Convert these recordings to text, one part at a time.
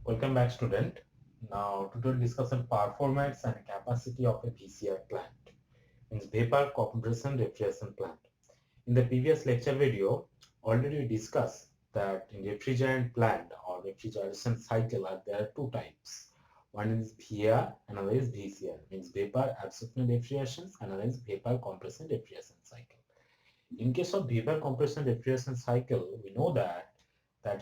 Welcome back, student. Now, today we'll discuss on performance and capacity of a VCR plant, means vapor compression refrigeration plant. In the previous lecture video, already we discussed that in refrigerant plant or refrigeration cycle there are two types. One is VAR, another is VCR, means vapor absorption refrigeration, another is vapor compression refrigeration cycle. In case of vapor compression refrigeration cycle, we know that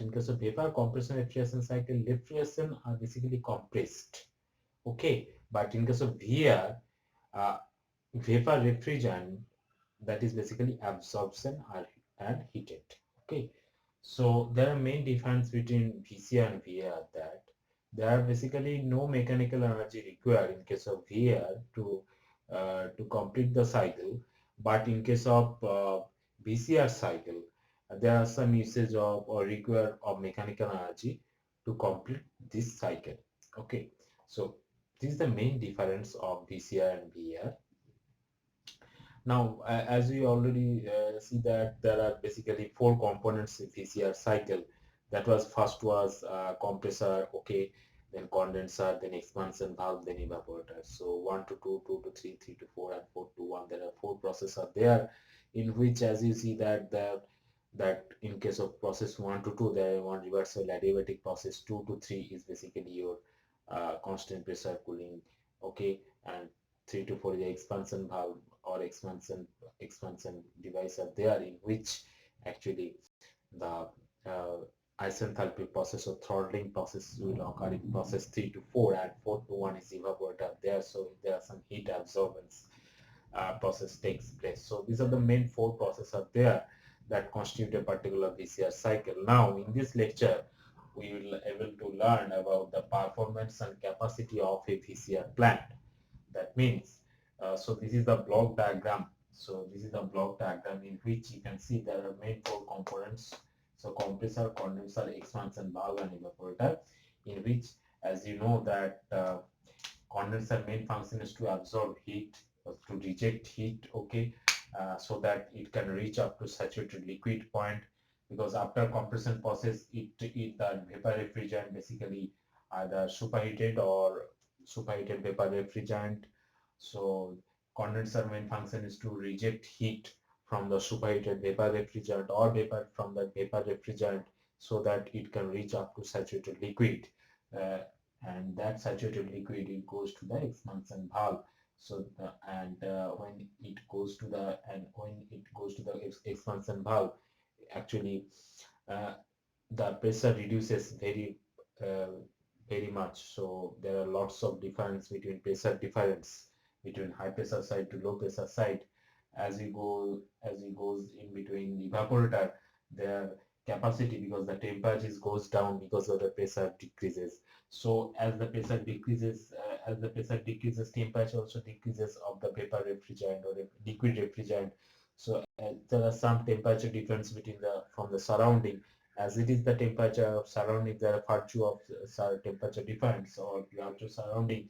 in case of vapor compression refrigeration cycle, refrigeration are basically compressed. Okay, but in case of VR, vapor refrigerant, that is basically absorption and heated. Okay, so there are main difference between VCR and VR, that there are basically no mechanical energy required in case of VR to complete the cycle, but in case of VCR cycle, there are some usage of or require of mechanical energy to complete this cycle. Okay, so this is the main difference of VCR and VR. Now, as we already see that there are basically four components in VCR cycle. That was first was compressor, okay, then condenser, then expansion valve, then evaporator. So 1 to 2, 2 to 3, 3 to 4, and 4 to 1. There are four processes there, in which, as you see that in case of process 1 to 2, there is one reversible adiabatic process. 2 to 3 is basically your constant pressure cooling, okay, and 3 to 4 is the expansion valve or expansion device are there, in which actually the uh, isenthalpy process or throttling process will occur in process 3 to 4, and 4 to 1 is evaporator there, so there are some heat absorbance process takes place. So these are the main four processes are there that constitute a particular VCR cycle. Now in this lecture we will able to learn about the performance and capacity of a VCR plant. That means, so this is the block diagram. So this is the block diagram in which you can see there are main four components. So compressor, condenser, expansion valve, and evaporator, in which, as you know, that condenser main function is to absorb heat or to reject heat, okay, so that it can reach up to saturated liquid point, because after compression process the vapor refrigerant basically either superheated or superheated vapor refrigerant. So condenser main function is to reject heat from the superheated vapor refrigerant or vapor from the vapor refrigerant, so that it can reach up to saturated liquid. Uh, and that saturated liquid, it goes to the expansion valve. So when it goes to the expansion valve, actually uh, the pressure reduces uh, very much. So there are lots of difference between pressure difference between high pressure side to low pressure side. As it goes in between the evaporator, their capacity, because the temperature goes down because of the pressure decreases. So as the pressure decreases, temperature also decreases of the vapor refrigerant or liquid refrigerant. So there are some temperature difference between the from the surrounding, as it is the temperature of surrounding, the virtue of temperature difference or virtue surrounding,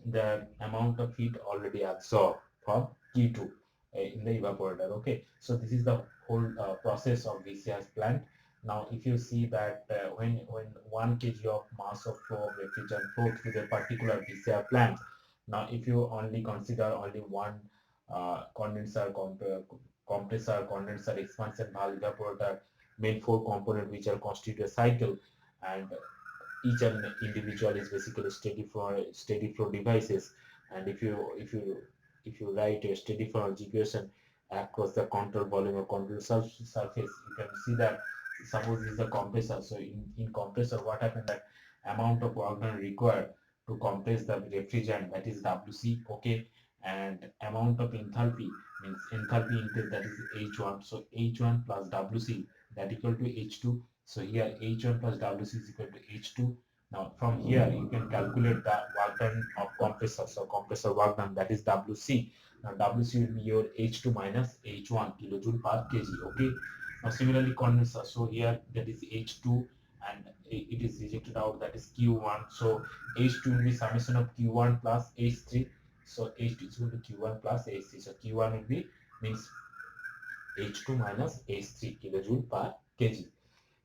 the amount of heat already absorbed from T2 in the evaporator. Okay, so this is the whole process of VCR plant. Now if you see that when 1 kg of mass of flow of refrigerant flow through the particular VCR plant, now if you only consider only one condenser, compressor, condenser, expansion valve, evaporator, main four component which are constitute a cycle, and each and individual is basically steady flow devices. And if you write a steady flow equation across the control volume or control surface, you can see that, suppose this is a compressor. So in compressor, what happened, that amount of work done required to compress the refrigerant, that is WC, okay, and amount of enthalpy, means enthalpy increase, that is H1. So H1 plus WC, that equal to H2. So here H1 plus WC is equal to H2. Now from here you can calculate the work done of compressor. So compressor work done, that is WC. Now WC will be your H2 minus H1 kilojoule per kg. Okay. Now similarly condenser. So here that is H2 and it is rejected out, that is Q1. So H2 will be summation of Q1 plus H3. So H2 is equal to Q1 plus H3. So Q1 will be means H2 minus H3 kilojoule per kg.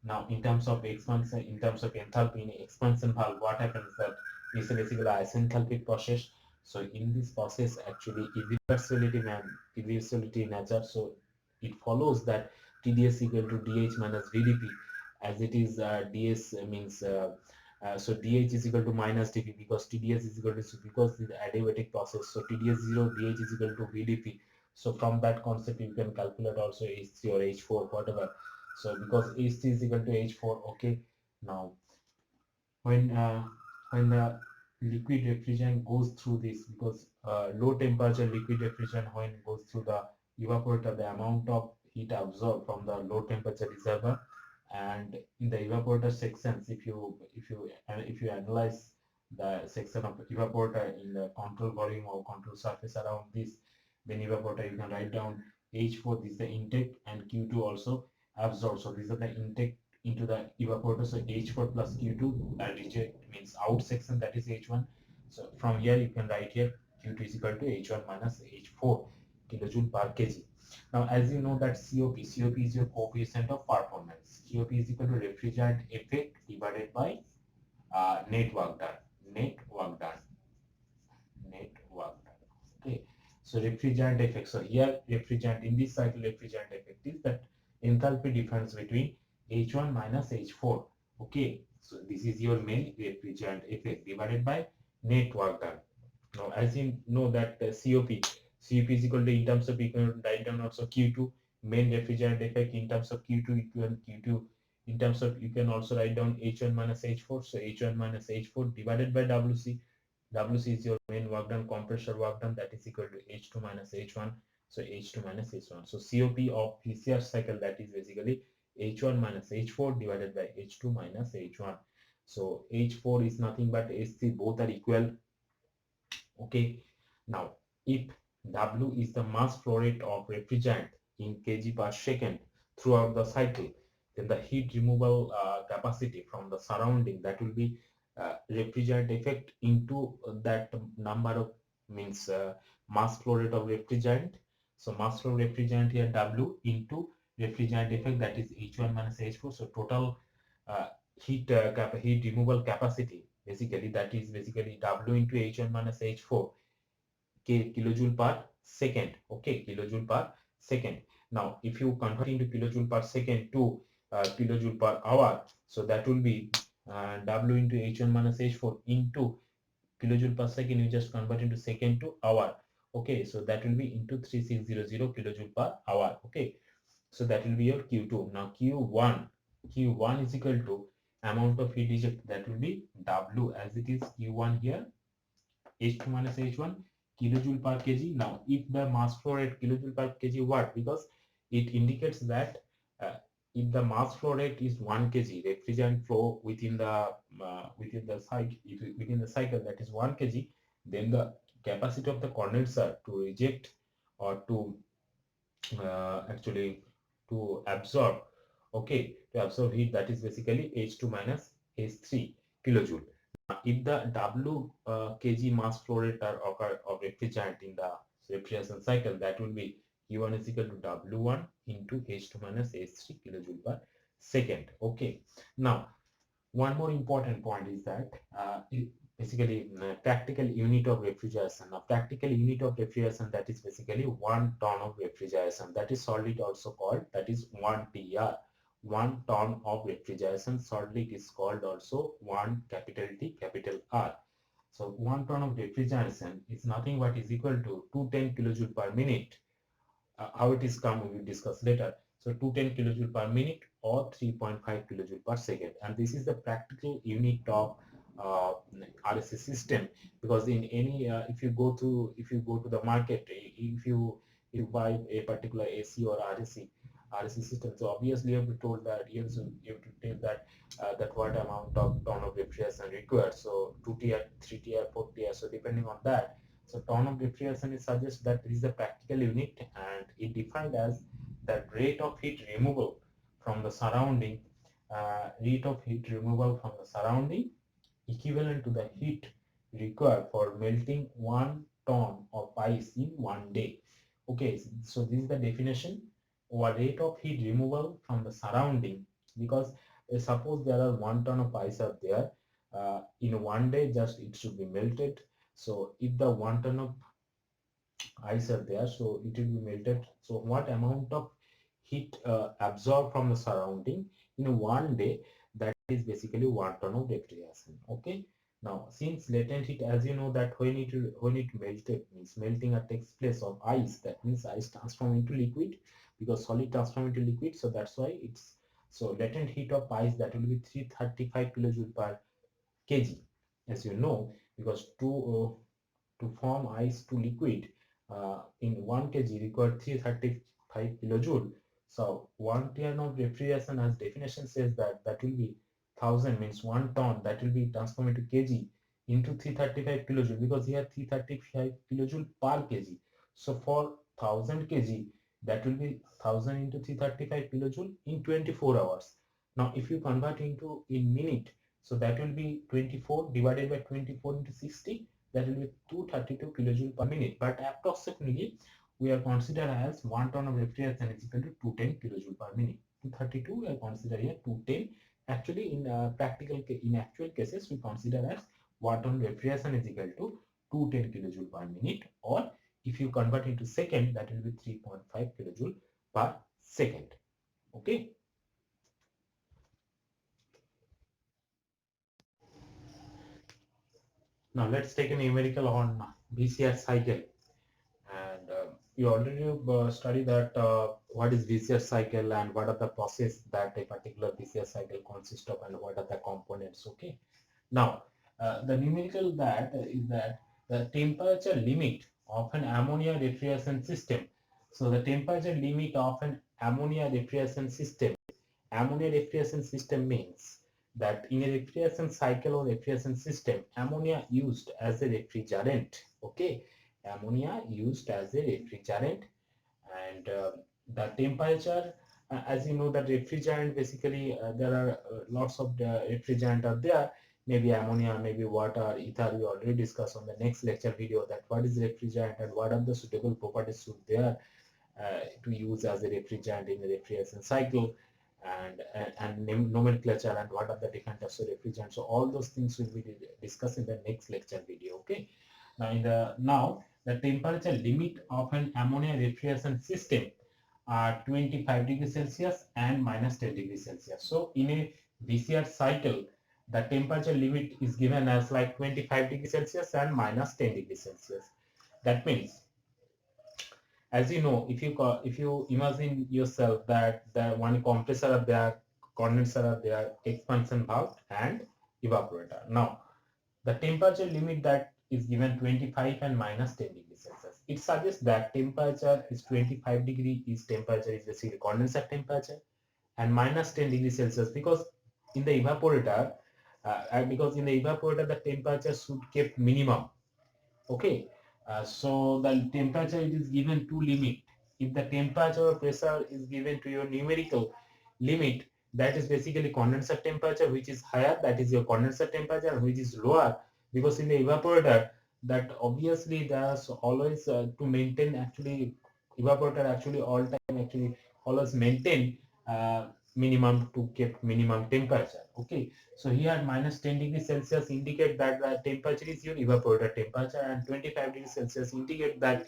Now, in terms of expansion, in terms of enthalpy in expansion valve, what happens that it's basically isenthalpic process. So in this process, actually irreversibility nature. So it follows that TdS equal to dH minus VdP, as it is ds means so dH is equal to minus dP, because TdS is equal to, because the adiabatic process. So TdS 0, dH is equal to VdP. So from that concept, you can calculate also H3 or H4, whatever. So because H3 is equal to H4, okay. Now when the liquid refrigerant goes through this, because low temperature liquid refrigerant, when it goes through the evaporator, the amount of heat absorbed from the low temperature reservoir, and in the evaporator sections, if you analyze the section of evaporator in the control volume or control surface around this, then evaporator, you can write down H4, this is the intake, and Q2 also absorbed. So these are the intake into the evaporator. So H4 plus Q2, that reject means out section, that is H1. So from here you can write here Q2 is equal to H1 minus H4 kilojoule per kg. Now as you know that COP is your coefficient of performance. COP is equal to refrigerant effect divided by net work done. Net work done. Net work done. Okay. So refrigerant effect. So here refrigerant, in this cycle refrigerant effect is that enthalpy difference between H1 minus H4. Okay. So this is your main refrigerant effect divided by net work done. Now as you know that COP is equal to, in terms of, you can write down also Q2, main refrigerant effect in terms of Q2 equal Q2, in terms of, you can also write down H1 minus H4. So H1 minus H4 divided by WC. WC is your main work done, compressor work done, that is equal to H2 minus H1. So H2 minus H1. So COP of PCR cycle, that is basically H1 minus H4 divided by H2 minus H1. So H4 is nothing but H3, both are equal. Okay. Now, if W is the mass flow rate of refrigerant in kg per second throughout the cycle, then the heat removal capacity from the surrounding, that will be refrigerant effect into that number of, means mass flow rate of refrigerant. So mass flow refrigerant here W into refrigerant effect, that is H1 minus H4. So total uh, heat removal capacity, basically that is basically W into H1 minus H4 kilojoule per second. Okay, kilojoule per second. Now if you convert into kilojoule per second to kilojoule per hour, so that will be W into H1 minus H4 into kilojoule per second, you just convert into second to hour. Okay, so that will be into 3600 kilojoule per hour. Okay, so that will be your Q2. Now Q1 is equal to amount of heat reject, that will be W, as it is Q1 here, H2 minus H1 kilojoule per kg. Now if the mass flow rate kilojoule per kg, what? Because it indicates that if the mass flow rate is 1 kg, refrigerant flow within the cycle, within the cycle, that is 1 kg, then the capacity of the condenser to reject or to actually to absorb, okay, to absorb heat, that is basically H2 minus H3 kilojoule. Now, if the W kg mass flow rate are occur of refrigerant in the refrigeration cycle, that will be Q1 is equal to W1 into H2 minus H3 kilojoule per second. Okay. Now one more important point is that basically practical unit of refrigeration. Now practical unit of refrigeration, that is basically 1 ton of refrigeration, that is solid also called, that is 1 TR. 1 ton of refrigeration solid is called also 1 capital T capital R. So 1 ton of refrigeration is nothing but is equal to 210 kilojoule per minute. How it is come, we will discuss later. So 210 kilojoule per minute or 3.5 kilojoule per second, and this is the practical unit of RSA system. Because in any if you go to the market, if you buy a particular AC or RSC system, so obviously you have to told that you have to tell that that what amount of ton of refrigeration required. So 2 tier, 3 tier, 4 tier, so depending on that. So ton of refrigeration is suggests that this is the practical unit, and it defined as the rate of heat removal from the surrounding, equivalent to the heat required for melting 1 ton of ice in 1 day. Okay, so this is the definition, or rate of heat removal from the surrounding, because suppose there are 1 ton of ice are there, in one day just it should be melted. So if the 1 ton of ice are there, so it will be melted. So what amount of heat absorbed from the surrounding in one day, that is basically 1 ton of refrigeration. Okay, now since latent heat, as you know, that when it melted means melting takes place of ice, that means ice transform into liquid, because solid transform into liquid, so that's why it's, so latent heat of ice, that will be 335 kilojoule per kg, as you know, because to form ice to liquid in 1 kg require 335 kilojoule. So 1 ton of refrigeration, as definition says, that that will be 1000, means 1 ton, that will be transformed into kg into 335 kilojoule, because here 335 kilojoule per kg. So for 1000 kg, that will be 1000 into 335 kilojoule in 24 hours. Now if you convert into in minute, so that will be 24 divided by 24 into 60, that will be 232 kilojoule per minute. But approximately we are considered as 1 ton of refrigeration is equal to 210 kilojoule per minute. 232 we are considered here 210. Actually, in in actual cases, we consider as 1 ton refrigeration is equal to 210 kilojoule per minute, or if you convert into second, that will be 3.5 kilojoule per second. Okay. Now let's take a numerical on VCR cycle. And you already studied that what is VCR cycle and what are the process that a particular VCR cycle consists of and what are the components. Okay. Now the numerical that is that the temperature limit of an ammonia refrigeration system. So the temperature limit of an ammonia refrigeration system. Ammonia refrigeration system means that in a refrigeration cycle or refrigeration system, ammonia used as a refrigerant. Okay, ammonia used as a refrigerant, and the temperature, as you know, that refrigerant basically there are lots of refrigerant are there. Maybe ammonia, maybe water, ether. We already discussed on the next lecture video that what is refrigerant and what are the suitable properties should there to use as a refrigerant in the refrigeration cycle, and nomenclature and what are the different types of refrigerants. So all those things will be discussed in the next lecture video. Okay. Now the temperature limit of an ammonia refrigeration system are 25 degrees Celsius and minus 10 degrees Celsius. So in a VCR cycle, the temperature limit is given as like 25 degrees Celsius and minus 10 degrees Celsius. That means, as you know, if you imagine yourself that the one compressor are there, condenser are there, expansion valve and evaporator. Now the temperature limit that is given 25 and minus 10 degrees Celsius. It suggests that temperature is 25 degree is temperature is basically condenser temperature, and minus 10 degrees Celsius because in the evaporator the temperature should keep minimum. Okay, so the temperature it is given to limit. If the temperature or pressure is given to your numerical limit, that is basically condenser temperature, which is higher, that is your condenser temperature, which is lower, because in the evaporator, that obviously there's always to maintain actually evaporator actually all time actually always maintain minimum to keep minimum temperature. Okay, so here minus 10 degrees Celsius indicate that the temperature is your evaporator temperature, and 25 degrees Celsius indicate that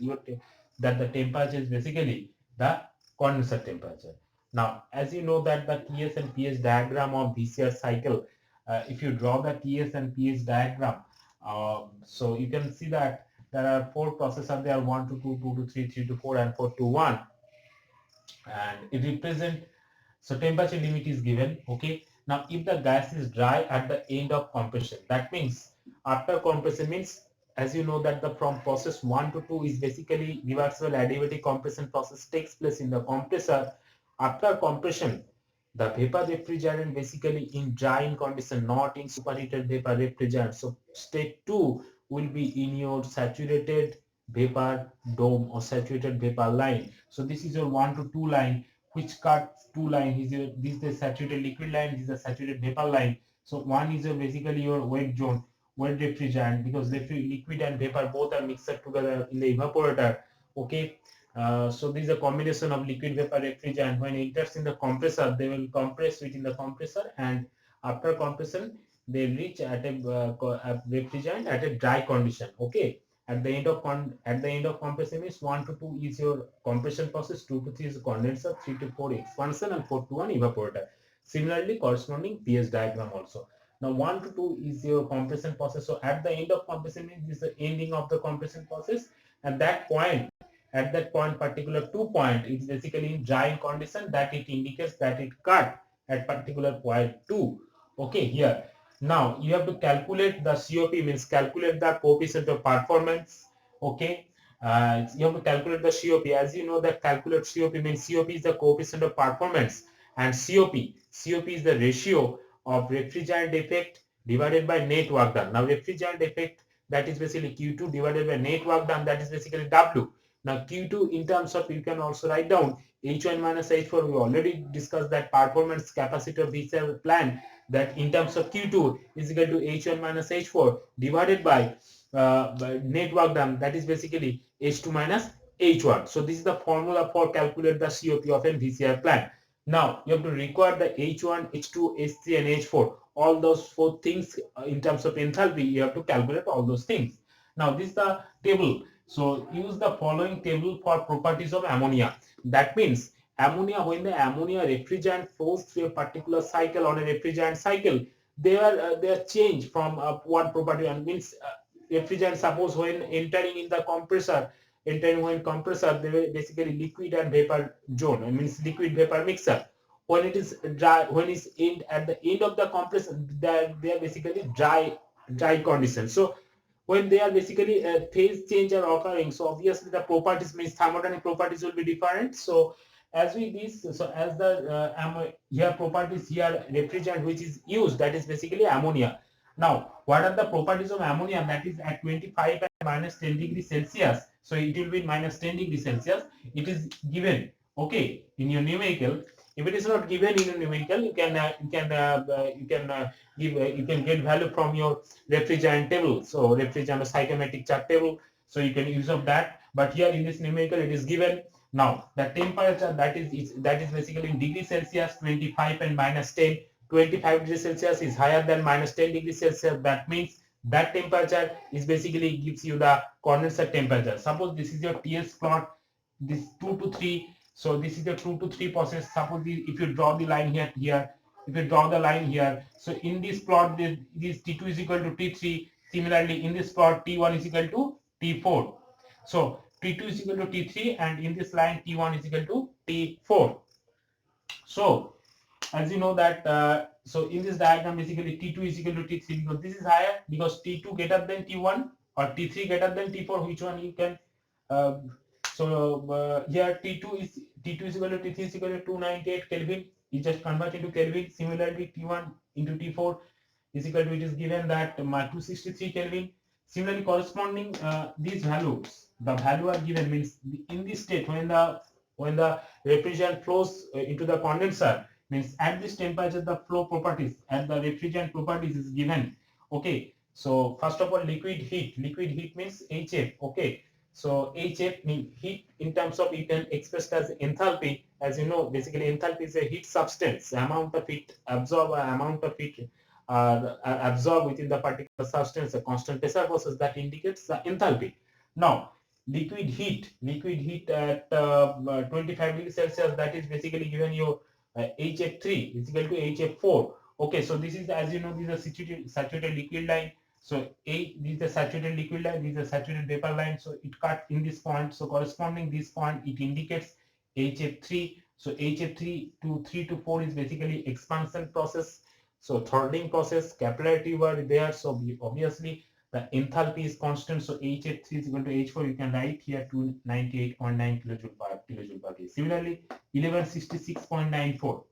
that the temperature is basically the condenser temperature. Now, as you know that the TS and PS diagram of VCR cycle, if you draw the TS and PS diagram, so you can see that there are 4 processes there, 1 to 2, 2 to 3, 3 to 4, and 4 to 1, and it represent, so temperature limit is given. Okay, now if the gas is dry at the end of compression, that means after compression means, as you know that the from process 1 to 2 is basically reversible adiabatic compression process takes place in the compressor. After compression, the vapor refrigerant basically in drying condition, not in superheated vapor refrigerant. So state 2 will be in your saturated vapor dome or saturated vapor line. So this is your 1 to 2 line, which cuts 2 line. This is the saturated liquid line, this is the saturated vapor line. So one is your basically your wet zone, wet refrigerant, because liquid and vapor both are mixed together in the evaporator. Okay, So this is a combination of liquid vapor refrigerant. When it enters in the compressor, they will compress within the compressor, and after compression, they reach at a refrigerant at a dry condition. Okay. At the end of compression means 1 to 2 is your compression process, 2 to 3 is condenser, 3 to 4 expansion, and 4 to 1 evaporator. Similarly, corresponding PS diagram also. Now 1 to 2 is your compression process. So at the end of compression means this is the ending of the compression process. At that point, particular 2 point is basically in drying condition, that it indicates that it cut at particular point 2. Okay, here. Now you have to calculate the COP, means calculate the coefficient of performance. Okay. You have to calculate the COP. As you know that calculate COP means COP is the coefficient of performance, and COP is the ratio of refrigerant effect divided by net work done. Now refrigerant effect, that is basically Q2 divided by net work done, that is basically W. Now Q2 in terms of, you can also write down H1 minus H4. We already discussed that performance capacity of VCR plant, that in terms of Q2 is equal to H1 minus H4 divided by net work done, that is basically H2 minus H1. So this is the formula for calculate the COP of a VCR plant. Now you have to record the H1, H2, H3 and H4. All those 4 things in terms of enthalpy, you have to calculate all those things. Now this is the table. So use the following table for properties of ammonia. That means ammonia, when the ammonia refrigerant flows through a particular cycle on a refrigerant cycle, they are changed from one property, and means refrigerant, suppose when entering in the compressor, they were basically liquid and vapor zone, means liquid vapor mixer. When it is dry, when it's at the end of the compressor, they are basically dry condition. So when they are basically phase change are occurring, so obviously the properties, means thermodynamic properties, will be different. So as we this, so as the here properties, here refrigerant which is used, that is basically ammonia. Now what are the properties of ammonia? That is at 25 and minus 10 degrees Celsius, so it will be minus 10 degrees Celsius. It is given, okay, in your numerical. If it is not given in your numerical, you can you can get value from your refrigerant table. So refrigerant cytometric chart table. So you can use of that. But here in this numerical, it is given. Now the temperature, that is basically in degrees Celsius, 25 and minus 10. 25 degrees Celsius is higher than minus 10 degrees Celsius. That means that temperature is basically gives you the condenser temperature. Suppose this is your TS plot, this 2 to 3. So this is the 2 to 3 process. Suppose if you draw the line here, if you draw the line here, so in this plot, this T2 is equal to T3. Similarly, in this plot, T1 is equal to T4. So T2 is equal to T3, and in this line, T1 is equal to T4. So as you know that, so in this diagram, basically T2 is equal to T3, because this is higher, because T2 greater than T1 or T3 greater than T4. Which one you can? Uh, here T2 is equal to T3 is equal to 298 Kelvin. You just convert into Kelvin. Similarly, T1 into T4 is equal to, it is given that 263 Kelvin. Similarly, corresponding these values, the value are given, means in this state, when the refrigerant flows into the condenser, means at this temperature, the flow properties and the refrigerant properties is given. Okay, so first of all, liquid heat means HF. Okay, so HF means heat in terms of, you can express as enthalpy. As you know, basically enthalpy is a heat substance, the amount of heat absorbed, amount of heat absorbed within the particular substance, a constant pressure process, that indicates the enthalpy. Now liquid heat at 25 degrees Celsius, that is basically given you HF3 is equal to HF4. Okay, so this is, as you know, this is a saturated liquid line. So this is the saturated liquid line, this is a saturated vapor line. So it cut in this point. So corresponding this point, it indicates HF3. So HF3 to 3 to 4 is basically expansion process. So throttling process, capillarity were there. So obviously the enthalpy is constant. So HF3 is equal to H4. You can write here 298.9 kilojoule per kg. Similarly, 1166.94.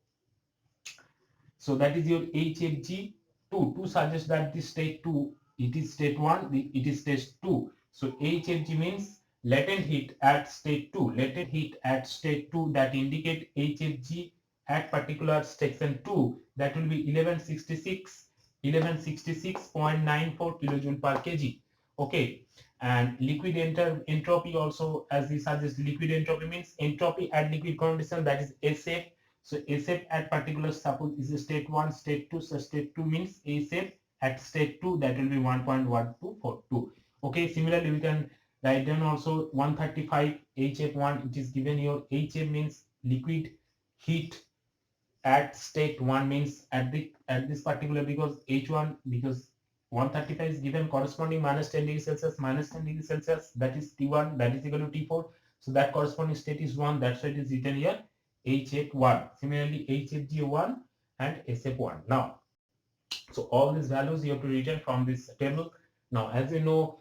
So that is your HFG 2. 2 suggests that this state 2, it is state 1, it is state 2. So HFG means latent heat at state 2. Latent heat at state 2, that indicate HFG at particular section 2, that will be 1166.94 kilojoule per kg. Okay. And liquid entropy also, as we suggest, liquid entropy means entropy at liquid condition, that is SF. So SF at particular, suppose is state 1, state 2, so state 2 means SF at state 2, that will be 1.1242. Okay, similarly we can write down also 135 HF1. It is given here. HF means liquid heat at state 1 means at this particular, because H1, because 135 is given corresponding minus 10 degrees Celsius, minus 10 degrees Celsius, that is T1, that is equal to T4. So that corresponding state is 1, that's why it is written here HF1. Similarly HFG1 and SF1. Now, so all these values you have to return from this table. Now, as you know,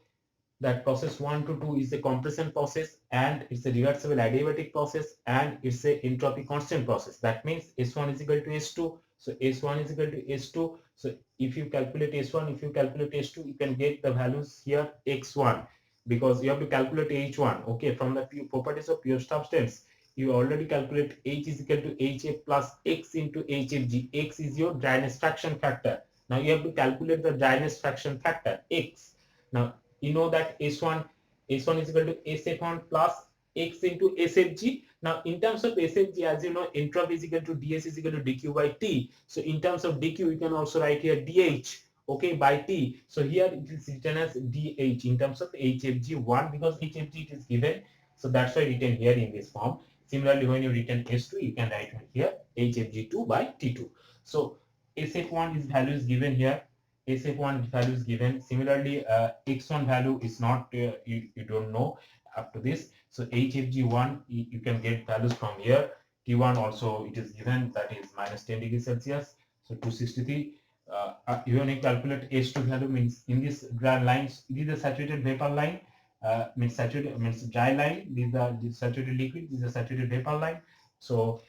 that process 1 to 2 is a compression process, and it's a reversible adiabatic process, and it's a entropy constant process. That means S1 is equal to S2. So S1 is equal to S2. So if you calculate S1, if you calculate S2, you can get the values here X1, because you have to calculate H1. Okay, from the properties of pure substance, you already calculate H is equal to HF plus X into HFG. X is your dryness fraction factor. Now you have to calculate the dryness fraction factor X. Now you know that S1 is equal to SF1 plus X into SFG. Now in terms of SFG, as you know, entropy is equal to ds is equal to dq by t. So in terms of dq, you can also write here dh, okay, by t. So here it is written as dh in terms of HFG1, because HFG it is given, so that's why written here in this form. Similarly, when you written S2, you can write here HFG2 by T2. So SF1 is value is given here, SF1 value is given. Similarly, X1 value is not, you don't know up to this. So HFG1, you can get values from here. T1 also it is given, that is minus 10 degrees Celsius. So 263. When you calculate H2 value, means in this dry lines, this is a saturated vapor line, means saturated means dry line. These are the saturated liquid. This is a saturated vapor line. So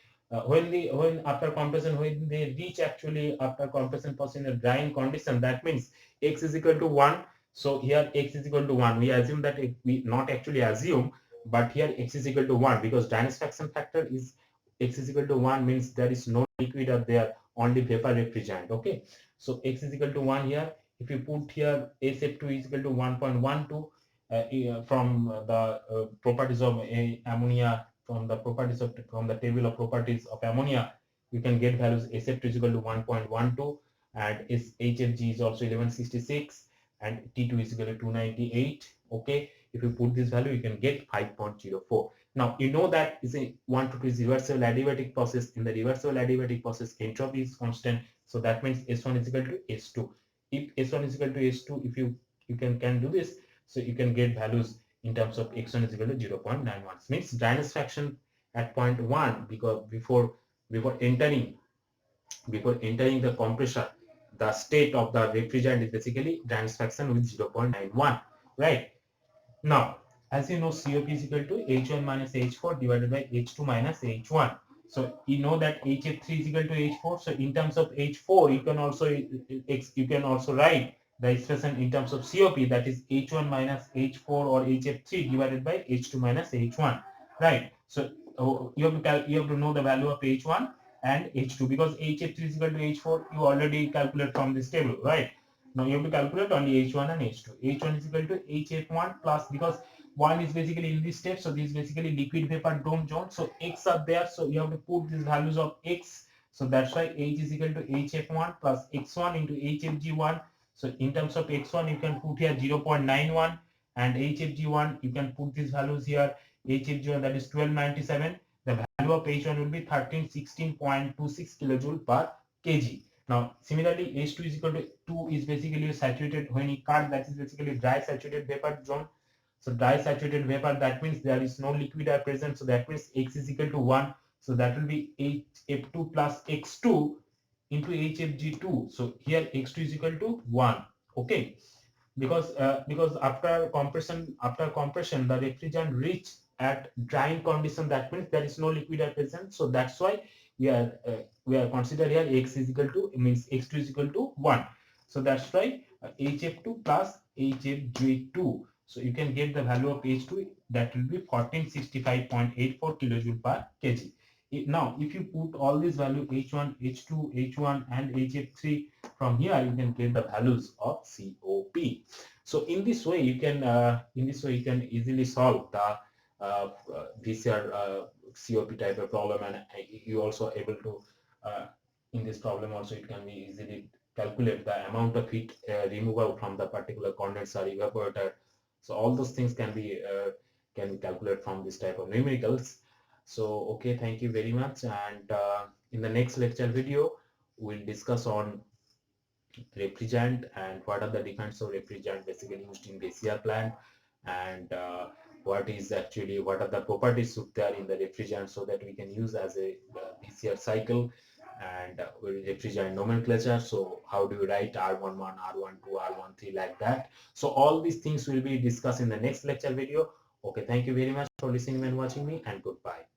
when after compression, when they reach actually after compression process in a drying condition, that means X is equal to 1. So here X is equal to 1. We assume that we not actually assume, but here X is equal to 1, because dryness fraction factor is X is equal to 1, means there is no liquid up there, only vapor refrigerant. Okay, so X is equal to 1 here. If you put here SF2 is equal to 1.12, from the properties of ammonia, from the table of properties of ammonia, you can get values. SF2 is equal to 1.12, and HFG is also 1166, and T2 is equal to 298. Okay, if you put this value, you can get 5.04. Now you know that is a 1 to 2 is reversible adiabatic process. In the reversible adiabatic process, entropy is constant, so that means S1 is equal to S2. If S1 is equal to S2, if you can do this, so you can get values in terms of X1 is equal to 0.91. Means dryness fraction at point 1, because before entering the compressor, the state of the refrigerant is basically dryness fraction with 0.91, right? Now, as you know, COP is equal to H1 minus H4 divided by H2 minus H1. So you know that HF3 is equal to H4. So in terms of H4, you can also write the expression in terms of COP, that is H1 minus H4 or HF3 divided by H2 minus H1, right? So you have to know the value of H1 and H2, because HF3 is equal to H4. You already calculate from this table, right? Now you have to calculate only H1 and H2. H1 is equal to HF1 plus, because 1 is basically in this step, so this is basically liquid vapor dome zone. So X are there, so you have to put these values of X. So that's why H is equal to HF1 plus X1 into HFG1. So in terms of X1, you can put here 0.91, and HFG1, you can put these values here. HFG1, that is 1297. The value of H1 will be 1316.26 kilojoule per kg. Now, similarly, H2 is equal to 2 is basically saturated, when you cut, that is basically dry saturated vapor zone. So dry saturated vapor, that means there is no liquid air present. So that means X is equal to 1. So that will be HF2 plus X2 into HFG2. So here X2 is equal to 1. Okay, because after compression, the refrigerant reach at drying condition, that means there is no liquid air present. So that's why we are consider here X is equal to, means X2 is equal to 1. So that's why HF2 plus HFG2. So you can get the value of H2, that will be 1465.84 kilojoule per kg. Now if you put all these values H1, H2, H1 and HF3 from here, you can get the values of COP. P. So in this way you can easily solve the VCR COP type of problem, and you also able to in this problem also it can be easily calculate the amount of heat removal from the particular condenser evaporator. So all those things can be calculated from this type of numericals. So okay, thank you very much, and in the next lecture video we'll discuss on refrigerant and what are the different of refrigerant basically used in VCR plant, and what are the properties should there in the refrigerant so that we can use as a VCR cycle, and with refrigerant nomenclature. So how do you write R11, R12, R13 like that? So all these things will be discussed in the next lecture video. Okay, thank you very much for listening and watching me, and goodbye.